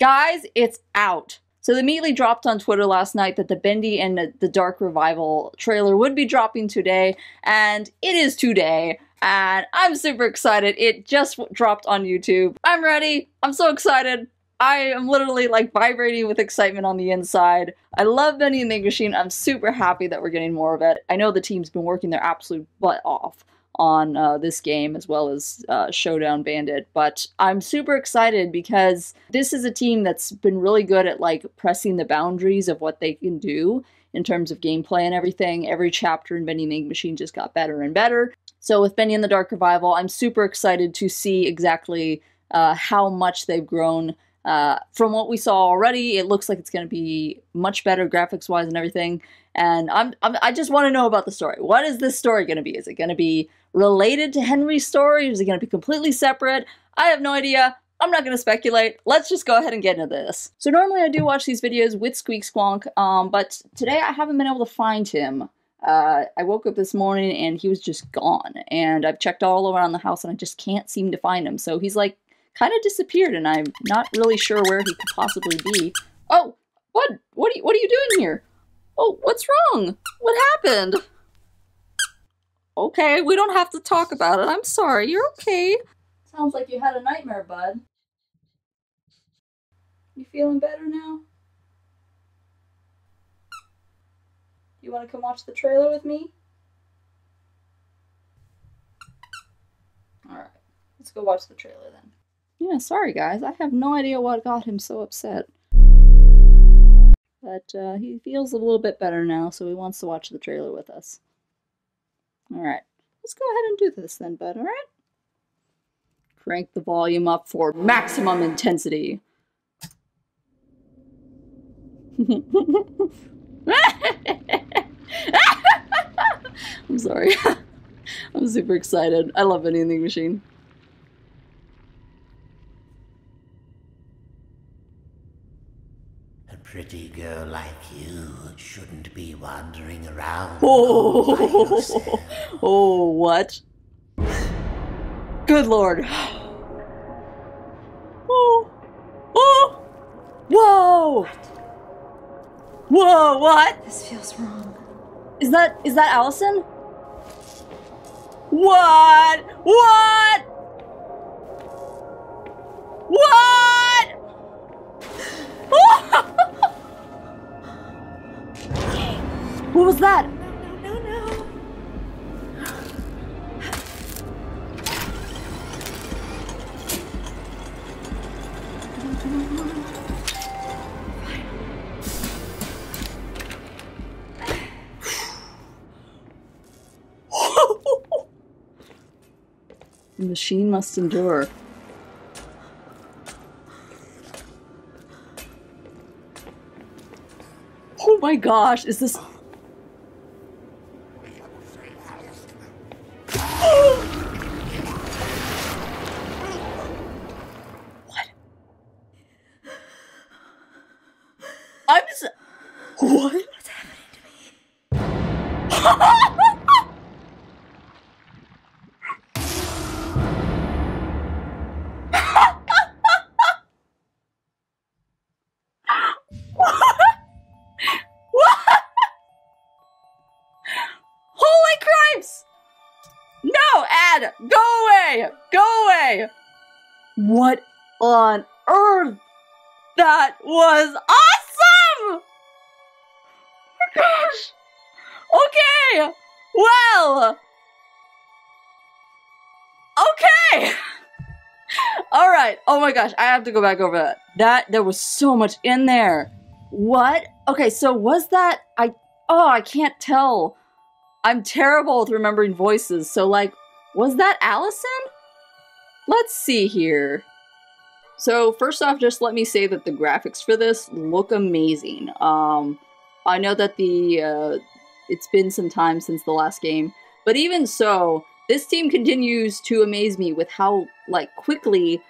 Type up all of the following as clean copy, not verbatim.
Guys, it's out. So they immediately dropped on Twitter last night that the Bendy and the Dark Revival trailer would be dropping today, and it is today, and I'm super excited. It just dropped on YouTube. I'm ready. I'm so excited. I am literally like vibrating with excitement on the inside. I love Bendy and the Ink Machine. I'm super happy that we're getting more of it. I know the team's been working their absolute butt off on this game, as well as Showdown Bandit, but I'm super excited because this is a team that's been really good at like pressing the boundaries of what they can do in terms of gameplay and everything. Every chapter in Bendy and the Ink Machine just got better and better. So with Bendy and the Dark Revival, I'm super excited to see exactly how much they've grown. From what we saw already, it looks like it's going to be much better graphics-wise and everything. And I just want to know about the story. What is this story going to be? Is it going to be related to Henry's story? Is it going to be completely separate? I have no idea. I'm not going to speculate. Let's just go ahead and get into this. So normally I do watch these videos with Squeak Squonk, but today I haven't been able to find him. I woke up this morning and he was just gone. And I've checked all around the house and I just can't seem to find him. So he's like kind of disappeared and I'm not really sure where he could possibly be. Oh, what are you doing here? Oh, what's wrong? What happened? Okay, we don't have to talk about it. I'm sorry. You're okay. Sounds like you had a nightmare, bud. You feeling better now? You want to come watch the trailer with me? Alright, let's go watch the trailer then. Yeah, sorry guys. I have no idea what got him so upset. But he feels a little bit better now, so he wants to watch the trailer with us. Alright, let's go ahead and do this then, bud, alright? Crank the volume up for maximum intensity. I'm sorry. I'm super excited. I love Bendy and the Ink Machine. A pretty girl like you shouldn't be wandering around. Oh, oh, what? Good lord. Oh, oh, whoa. Whoa, what? This feels wrong. Is that Allison? What? What? What? What was that? No. The machine must endure. Oh my gosh, is this... What? I'm just... What? What's happening to me? Holy cripes! No, Ad! Go away! Go away! What on earth? That was awesome! Oh my gosh! Okay! Well! Okay! Alright, oh my gosh, I have to go back over that. There was so much in there. What? Okay, so was that... I can't tell. I'm terrible with remembering voices, so like, was that Allison? Let's see here. So first off, just let me say that the graphics for this look amazing. I know that it's been some time since the last game, but even so, this team continues to amaze me with how, like, quickly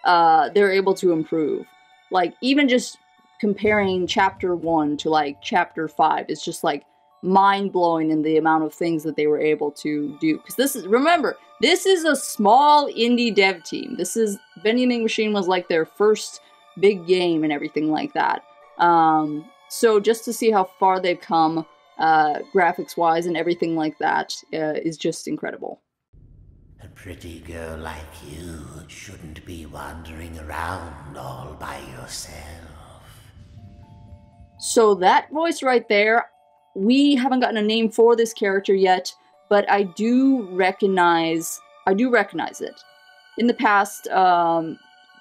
they're able to improve. Like, even just comparing Chapter 1 to, like, Chapter 5, it's just, like, mind-blowing in the amount of things that they were able to do. Because this is, remember, this is a small indie dev team. This is, Bendy and the Ink Machine was, like, their first big game and everything like that. So just to see how far they've come, graphics-wise and everything like that, is just incredible. A pretty girl like you shouldn't be wandering around all by yourself. So that voice right there, we haven't gotten a name for this character yet, but I do recognize it. In the past,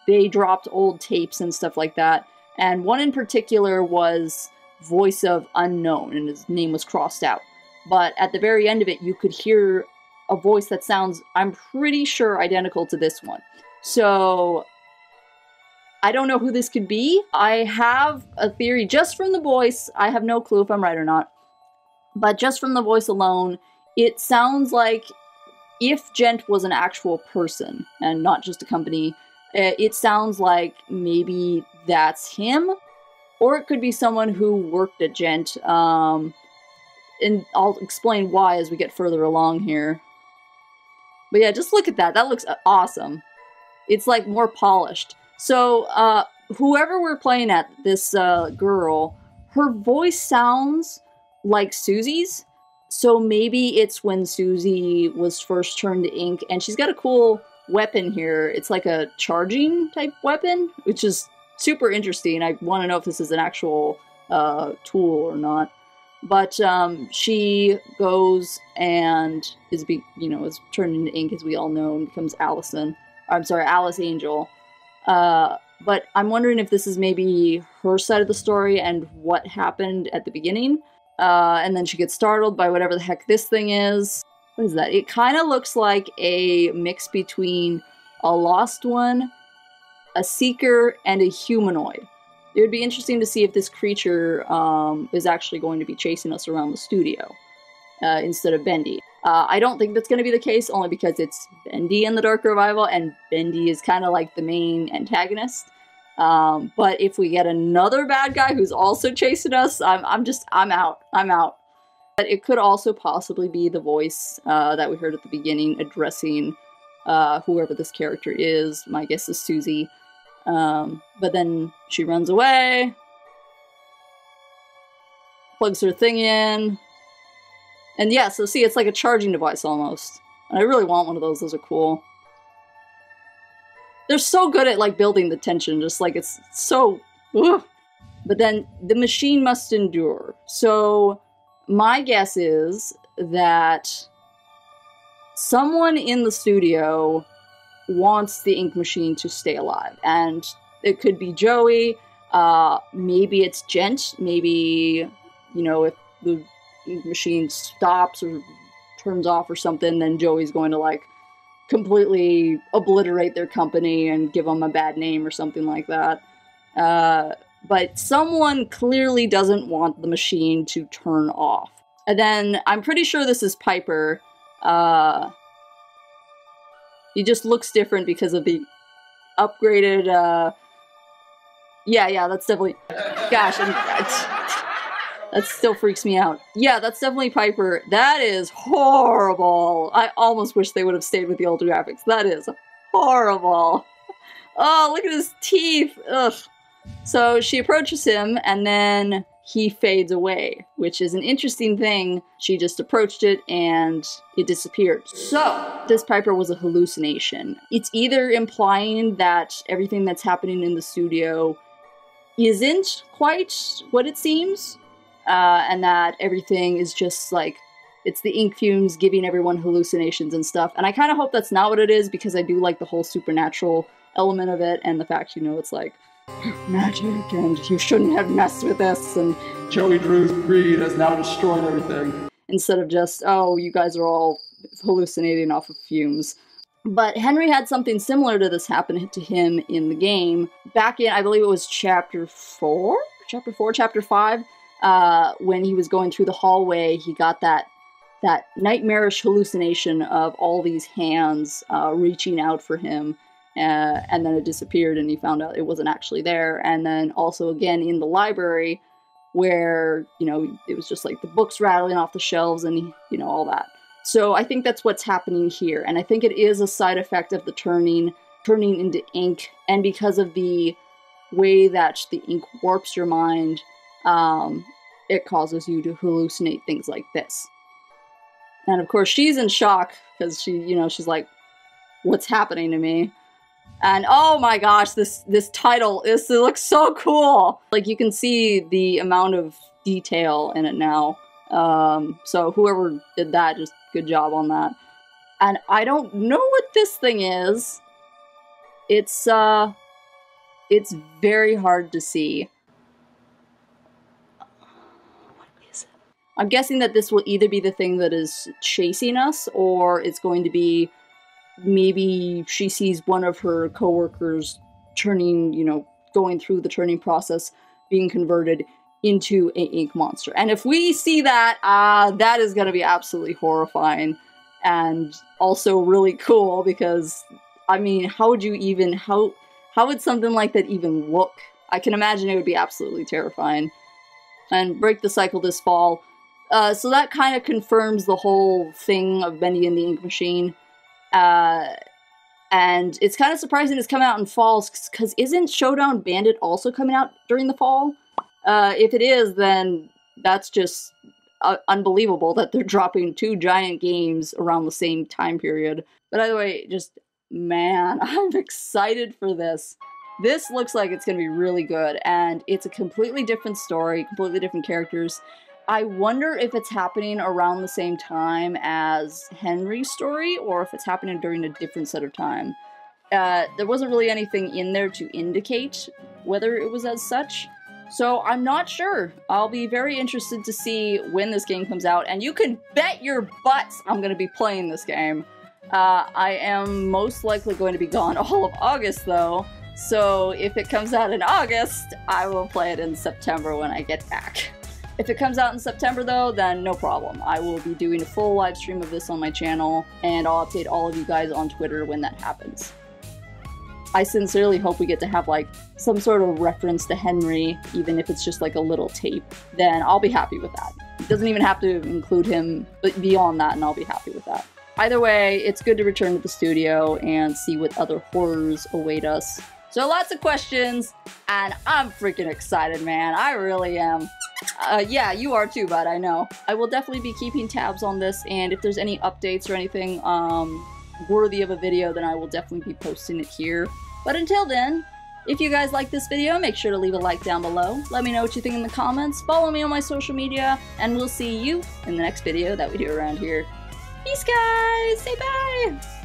they dropped old tapes and stuff like that, and one in particular was Voice of Unknown, and his name was crossed out. But at the very end of it, you could hear a voice that sounds, I'm pretty sure, identical to this one. So I don't know who this could be. I have a theory just from the voice. I have no clue if I'm right or not. But just from the voice alone, it sounds like if Gent was an actual person and not just a company, it sounds like maybe that's him. Or it could be someone who worked at Gent. And I'll explain why as we get further along here. But yeah, just look at that. That looks awesome. It's like more polished. So, whoever we're playing at, this girl, her voice sounds like Susie's. So maybe it's when Susie was first turned to ink, and she's got a cool weapon here. It's like a charging type weapon, which is super interesting. I want to know if this is an actual tool or not. But she goes and is turned into ink, as we all know, and becomes Allison. I'm sorry, Alice Angel. But I'm wondering if this is maybe her side of the story and what happened at the beginning. And then she gets startled by whatever the heck this thing is. What is that? It kind of looks like a mix between a lost one, a seeker, and a humanoid. It would be interesting to see if this creature is actually going to be chasing us around the studio instead of Bendy. I don't think that's going to be the case, only because it's Bendy in the Dark Revival, and Bendy is kind of like the main antagonist. But if we get another bad guy who's also chasing us, I'm out. I'm out. But it could also possibly be the voice that we heard at the beginning addressing whoever this character is. My guess is Susie. But then she runs away, plugs her thing in, and yeah, so see, it's like a charging device almost. And I really want one of those. Those are cool. They're so good at like building the tension, just like it's so... Ugh. But then the machine must endure. So my guess is that someone in the studio wants the ink machine to stay alive. And it could be Joey, maybe it's Gent, maybe, you know, if the ink machine stops or turns off or something, then Joey's going to, like, completely obliterate their company and give them a bad name or something like that. But someone clearly doesn't want the machine to turn off. And then, I'm pretty sure this is Piper. He just looks different because of the upgraded, yeah, that's definitely... Gosh, that still freaks me out. Yeah, that's definitely Piper. That is horrible. I almost wish they would have stayed with the old graphics. That is horrible. Oh, look at his teeth. Ugh. So she approaches him, and then he fades away, which is an interesting thing. She just approached it, and it disappeared. So, this Piper was a hallucination. It's either implying that everything that's happening in the studio isn't quite what it seems, and that everything is just like, it's the ink fumes giving everyone hallucinations and stuff. And I kind of hope that's not what it is, because I do like the whole supernatural element of it, and the fact, you know, it's like, magic, and you shouldn't have messed with this, and Joey Drew's greed has now destroyed everything. Instead of just, oh, you guys are all hallucinating off of fumes. But Henry had something similar to this happen to him in the game. Back in, I believe it was chapter 5, when he was going through the hallway, he got that nightmarish hallucination of all these hands reaching out for him. And then it disappeared, and he found out it wasn't actually there. And then also again in the library, where, you know, it was just like the books rattling off the shelves and, you know, all that. So I think that's what's happening here. And I think it is a side effect of the turning into ink. And because of the way that the ink warps your mind, it causes you to hallucinate things like this. And of course, she's in shock because she's like, "What's happening to me?" And oh my gosh, this title it looks so cool. Like, you can see the amount of detail in it now. So whoever did that, just good job on that. And I don't know what this thing is. It's very hard to see. I'm guessing that this will either be the thing that is chasing us, or it's going to be maybe she sees one of her coworkers turning, going through the turning process, being converted into an ink monster. And if we see that, that is going to be absolutely horrifying and also really cool because, I mean, how would something like that even look? I can imagine it would be absolutely terrifying. And break the cycle this fall. So that kind of confirms the whole thing of Bendy and the Ink Machine. And it's kind of surprising it's coming out in fall, because isn't Showdown Bandit also coming out during the fall? If it is, then that's just unbelievable that they're dropping 2 giant games around the same time period. But either way, just, man, I'm excited for this. This looks like it's going to be really good, and it's a completely different story, completely different characters. I wonder if it's happening around the same time as Henry's story, or if it's happening during a different set of time. There wasn't really anything in there to indicate whether it was as such, so I'm not sure. I'll be very interested to see when this game comes out, and you can bet your butts I'm going to be playing this game. I am most likely going to be gone all of August, though, so if it comes out in August, I will play it in September when I get back. If it comes out in September, though, then no problem. I will be doing a full live stream of this on my channel, and I'll update all of you guys on Twitter when that happens. I sincerely hope we get to have, like, some sort of reference to Henry, even if it's just, like, a little tape. Then I'll be happy with that. It doesn't even have to include him, but beyond that, and I'll be happy with that. Either way, it's good to return to the studio and see what other horrors await us. So lots of questions, and I'm freaking excited, man. I really am. Yeah, you are too, bud, I know. I will definitely be keeping tabs on this, and if there's any updates or anything worthy of a video, then I will definitely be posting it here. But until then, if you guys like this video, make sure to leave a like down below. Let me know what you think in the comments, follow me on my social media, and we'll see you in the next video that we do around here. Peace, guys! Say bye!